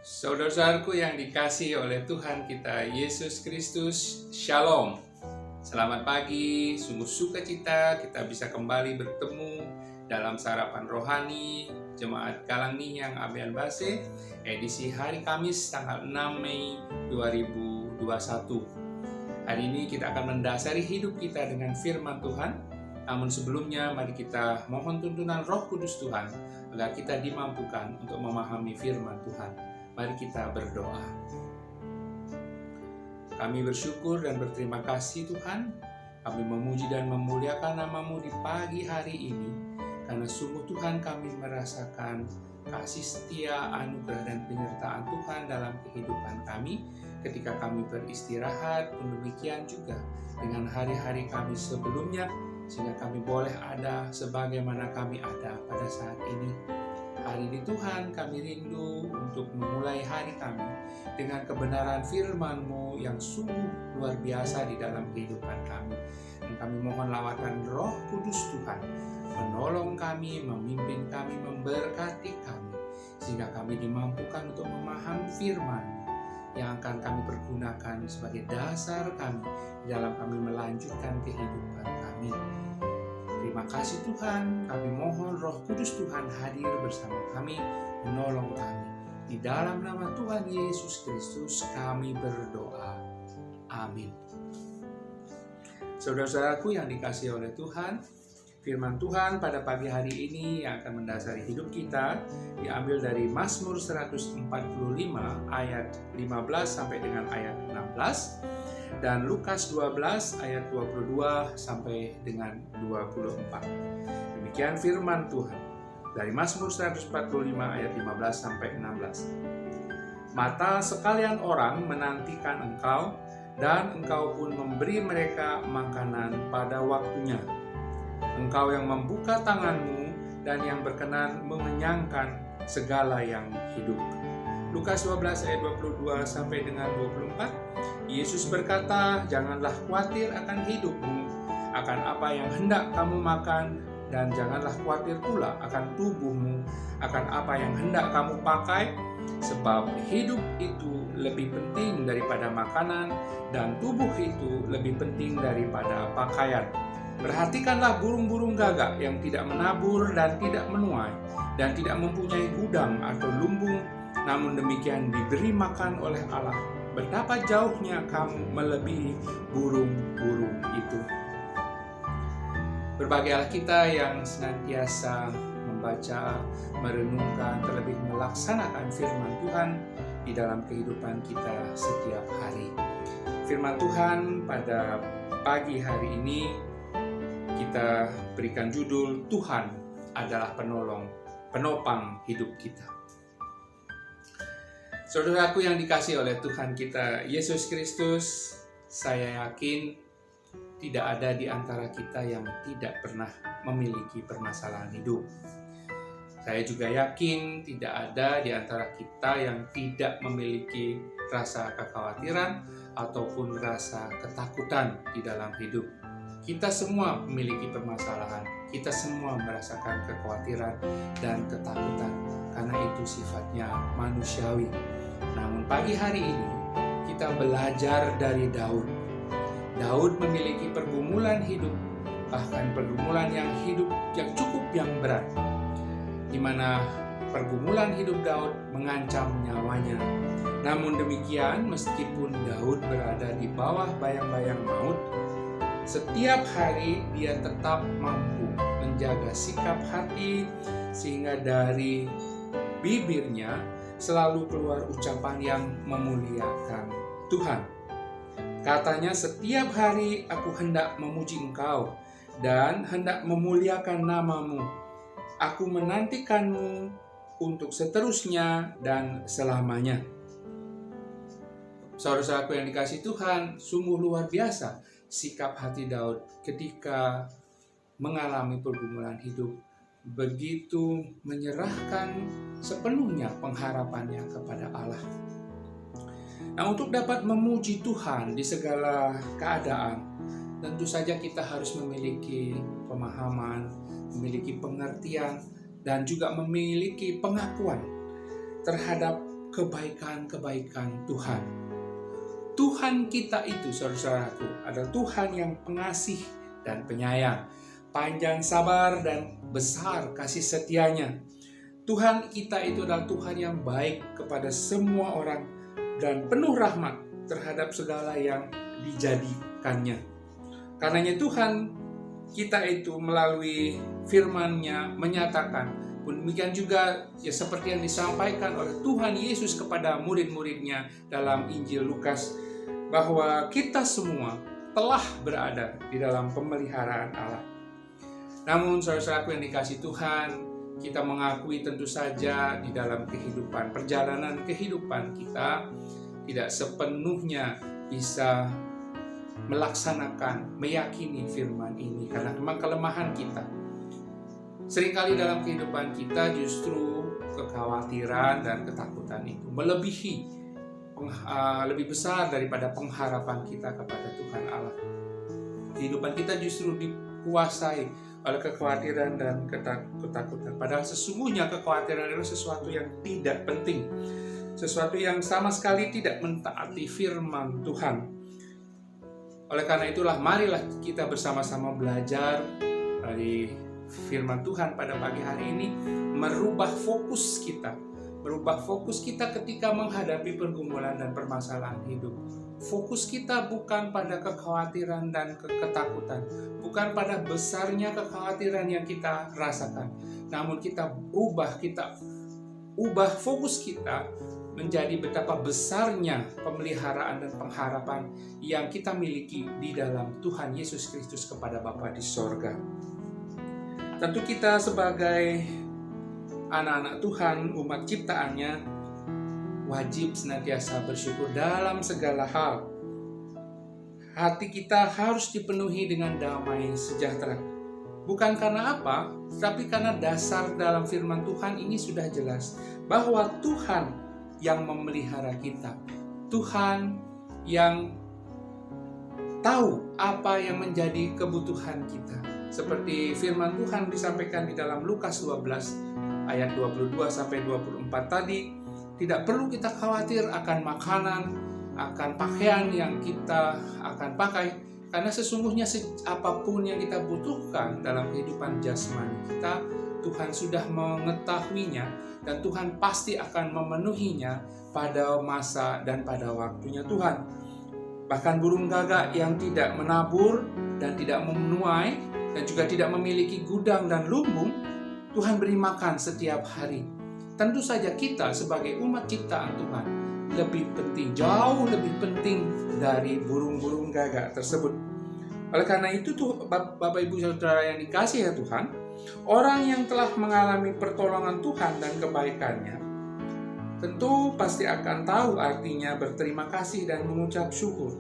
Saudara-saudaraku yang dikasihi oleh Tuhan kita Yesus Kristus, Shalom. Selamat pagi, sungguh sukacita kita bisa kembali bertemu dalam sarapan rohani Jemaat Galang Nihiang Ambean Base, edisi hari Kamis tanggal 6 Mei 2021. Hari ini kita akan mendasari hidup kita dengan firman Tuhan. Namun sebelumnya mari kita mohon tuntunan Roh Kudus Tuhan agar kita dimampukan untuk memahami firman Tuhan. Mari kita berdoa. Kami bersyukur dan berterima kasih Tuhan. Kami memuji dan memuliakan nama-Mu di pagi hari ini. Karena sungguh Tuhan kami merasakan kasih setia, anugerah dan penyertaan Tuhan dalam kehidupan kami. Ketika kami beristirahat pun demikian juga dengan hari-hari kami sebelumnya. Sehingga kami boleh ada sebagaimana kami ada pada saat ini. Hari ini Tuhan kami rindu untuk memulai hari kami dengan kebenaran firman-Mu yang sungguh luar biasa di dalam kehidupan kami. Dan kami mohon lawatan Roh Kudus Tuhan menolong kami, memimpin kami, memberkati kami. Sehingga kami dimampukan untuk memahami firman-Mu yang akan kami pergunakan sebagai dasar kami di dalam kami melanjutkan kehidupan kami. Terima kasih Tuhan, kami mohon Roh Kudus Tuhan hadir bersama kami, menolong kami. Di dalam nama Tuhan Yesus Kristus kami berdoa. Amin. Saudara-saudaraku yang dikasihi oleh Tuhan, firman Tuhan pada pagi hari ini yang akan mendasari hidup kita diambil dari Mazmur 145 ayat 15 sampai dengan ayat 16. Dan Lukas 12 ayat 22 sampai dengan 24. Demikian firman Tuhan dari Mazmur 145 ayat 15 sampai 16. Mata sekalian orang menantikan Engkau, dan Engkau pun memberi mereka makanan pada waktunya. Engkau yang membuka tangan-Mu dan yang berkenan mengenyangkan segala yang hidup. Lukas 12 ayat 22 sampai dengan 24. Yesus berkata, janganlah khawatir akan hidupmu, akan apa yang hendak kamu makan, dan janganlah khawatir pula akan tubuhmu, akan apa yang hendak kamu pakai, sebab hidup itu lebih penting daripada makanan, dan tubuh itu lebih penting daripada pakaian. Perhatikanlah burung-burung gagak yang tidak menabur dan tidak menuai, dan tidak mempunyai gudang atau lumbung, namun demikian diberi makan oleh Allah. Betapa jauhnya kamu melebihi burung-burung itu. Berbahagialah kita yang senantiasa membaca, merenungkan, terlebih melaksanakan firman Tuhan di dalam kehidupan kita setiap hari. Firman Tuhan pada pagi hari ini kita berikan judul Tuhan adalah penolong, penopang hidup kita. Saudaraku yang dikasihi oleh Tuhan kita Yesus Kristus, saya yakin tidak ada di antara kita yang tidak pernah memiliki permasalahan hidup. Saya juga yakin tidak ada di antara kita yang tidak memiliki rasa kekhawatiran ataupun rasa ketakutan di dalam hidup. Kita semua memiliki permasalahan, kita semua merasakan kekhawatiran dan ketakutan, karena itu sifatnya manusiawi. Namun pagi hari ini kita belajar dari Daud. Daud memiliki pergumulan hidup, bahkan pergumulan yang cukup berat, di mana pergumulan hidup Daud mengancam nyawanya. Namun demikian, meskipun Daud berada di bawah bayang-bayang maut, setiap hari dia tetap mampu menjaga sikap hati sehingga dari bibirnya selalu keluar ucapan yang memuliakan Tuhan. Katanya, setiap hari aku hendak memuji Engkau dan hendak memuliakan nama-Mu. Aku menantikan-Mu untuk seterusnya dan selamanya. Saudara-saudaraku yang dikasihi Tuhan, sungguh luar biasa sikap hati Daud ketika mengalami pergumulan hidup. Begitu menyerahkan sepenuhnya pengharapannya kepada Allah. Nah, untuk dapat memuji Tuhan di segala keadaan, tentu saja kita harus memiliki pemahaman, memiliki pengertian dan juga memiliki pengakuan terhadap kebaikan-kebaikan Tuhan. Tuhan kita itu, saudara-saudaraku, adalah Tuhan yang pengasih dan penyayang, panjang sabar dan besar kasih setianya. Tuhan kita itu adalah Tuhan yang baik kepada semua orang dan penuh rahmat terhadap segala yang dijadikannya. Karenanya Tuhan kita itu melalui firman-Nya menyatakan, pun demikian juga ya seperti yang disampaikan oleh Tuhan Yesus kepada murid-muridnya dalam Injil Lukas, bahwa kita semua telah berada di dalam pemeliharaan Allah. Namun saudara-saudaraku yang dikasihi Tuhan, kita mengakui tentu saja di dalam kehidupan, perjalanan kehidupan kita tidak sepenuhnya bisa melaksanakan, meyakini firman ini karena memang kelemahan kita. Seringkali dalam kehidupan kita justru kekhawatiran dan ketakutan itu melebihi, lebih besar daripada pengharapan kita kepada Tuhan Allah. Kehidupan kita justru dikuasai oleh kekhawatiran dan ketakutan. Padahal sesungguhnya kekhawatiran adalah sesuatu yang tidak penting, sesuatu yang sama sekali tidak mentaati firman Tuhan. Oleh karena itulah, marilah kita bersama-sama belajar dari firman Tuhan pada pagi hari ini, merubah fokus kita ketika menghadapi pergumulan dan permasalahan hidup. Fokus kita bukan pada kekhawatiran dan ketakutan, bukan pada besarnya kekhawatiran yang kita rasakan, namun kita ubah fokus kita menjadi betapa besarnya pemeliharaan dan pengharapan yang kita miliki di dalam Tuhan Yesus Kristus kepada Bapa di sorga. Tentu kita sebagai anak-anak Tuhan, umat ciptaannya, wajib senantiasa bersyukur dalam segala hal. Hati kita harus dipenuhi dengan damai sejahtera. Bukan karena apa, tapi karena dasar dalam firman Tuhan ini sudah jelas bahwa Tuhan yang memelihara kita, Tuhan yang tahu apa yang menjadi kebutuhan kita. Seperti firman Tuhan disampaikan di dalam Lukas 12 ayat 22-24 tadi, tidak perlu kita khawatir akan makanan, akan pakaian yang kita akan pakai, karena sesungguhnya apapun yang kita butuhkan dalam kehidupan jasmani kita, Tuhan sudah mengetahuinya dan Tuhan pasti akan memenuhinya pada masa dan pada waktunya Tuhan. Bahkan burung gagak yang tidak menabur dan tidak menuai dan juga tidak memiliki gudang dan lumbung, Tuhan beri makan setiap hari. Tentu saja kita sebagai umat ciptaan Tuhan lebih penting, jauh lebih penting dari burung-burung gagak tersebut. Oleh karena itu Bapak Ibu Saudara yang dikasihi ya Tuhan, orang yang telah mengalami pertolongan Tuhan dan kebaikannya tentu pasti akan tahu artinya berterima kasih dan mengucap syukur.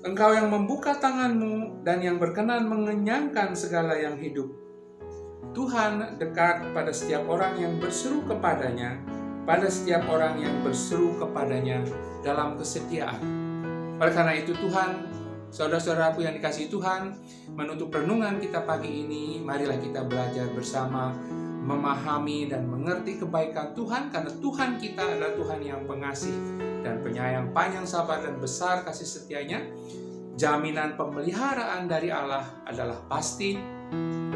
Engkau yang membuka tanganmu dan yang berkenan mengenyangkan segala yang hidup. Tuhan dekat pada setiap orang yang berseru kepadanya, pada setiap orang yang berseru kepadanya dalam kesetiaan. Oleh karena itu Tuhan, saudara-saudaraku yang dikasihi Tuhan, menutup renungan kita pagi ini, marilah kita belajar bersama memahami dan mengerti kebaikan Tuhan, karena Tuhan kita adalah Tuhan yang pengasih dan penyayang, panjang sabar dan besar kasih setianya. Jaminan pemeliharaan dari Allah adalah pasti.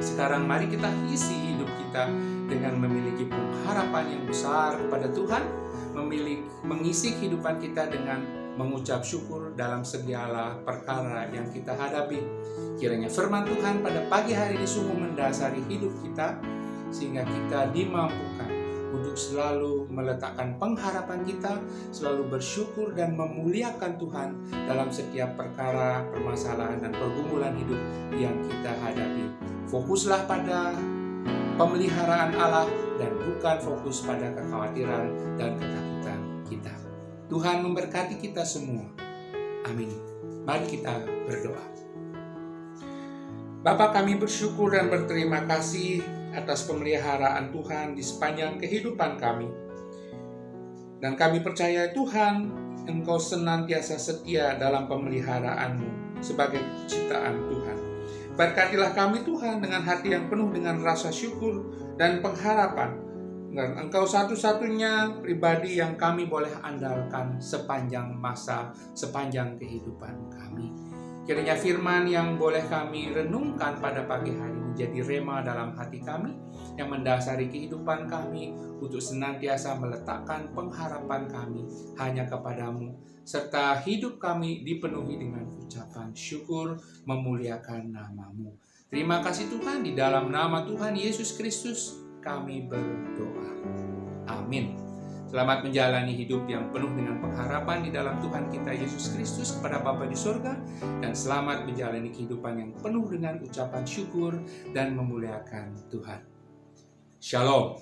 Sekarang mari kita isi hidup kita dengan memiliki pengharapan yang besar kepada Tuhan, mengisi kehidupan kita dengan mengucap syukur dalam segala perkara yang kita hadapi. Kiranya firman Tuhan pada pagi hari ini sungguh mendasari hidup kita, sehingga kita dimampukan untuk selalu meletakkan pengharapan kita, selalu bersyukur dan memuliakan Tuhan dalam setiap perkara, permasalahan, dan pergumulan hidup yang kita hadapi. Fokuslah pada pemeliharaan Allah dan bukan fokus pada kekhawatiran dan ketakutan kita. Tuhan memberkati kita semua. Amin. Mari kita berdoa. Bapa, kami bersyukur dan berterima kasih atas pemeliharaan Tuhan di sepanjang kehidupan kami. Dan kami percaya Tuhan, Engkau senantiasa setia dalam pemeliharaan-Mu sebagai ciptaan Tuhan. Berkatilah kami Tuhan dengan hati yang penuh dengan rasa syukur dan pengharapan. Dan Engkau satu-satunya pribadi yang kami boleh andalkan sepanjang masa, sepanjang kehidupan kami. Kiranya firman yang boleh kami renungkan pada pagi hari ini jadi rema dalam hati kami, yang mendasari kehidupan kami untuk senantiasa meletakkan pengharapan kami hanya kepadamu, serta hidup kami dipenuhi dengan ucapan syukur memuliakan nama-Mu. Terima kasih Tuhan, di dalam nama Tuhan Yesus Kristus kami berdoa. Amin. Selamat menjalani hidup yang penuh dengan pengharapan di dalam Tuhan kita Yesus Kristus kepada Bapa di surga, dan selamat menjalani kehidupan yang penuh dengan ucapan syukur dan memuliakan Tuhan. Shalom.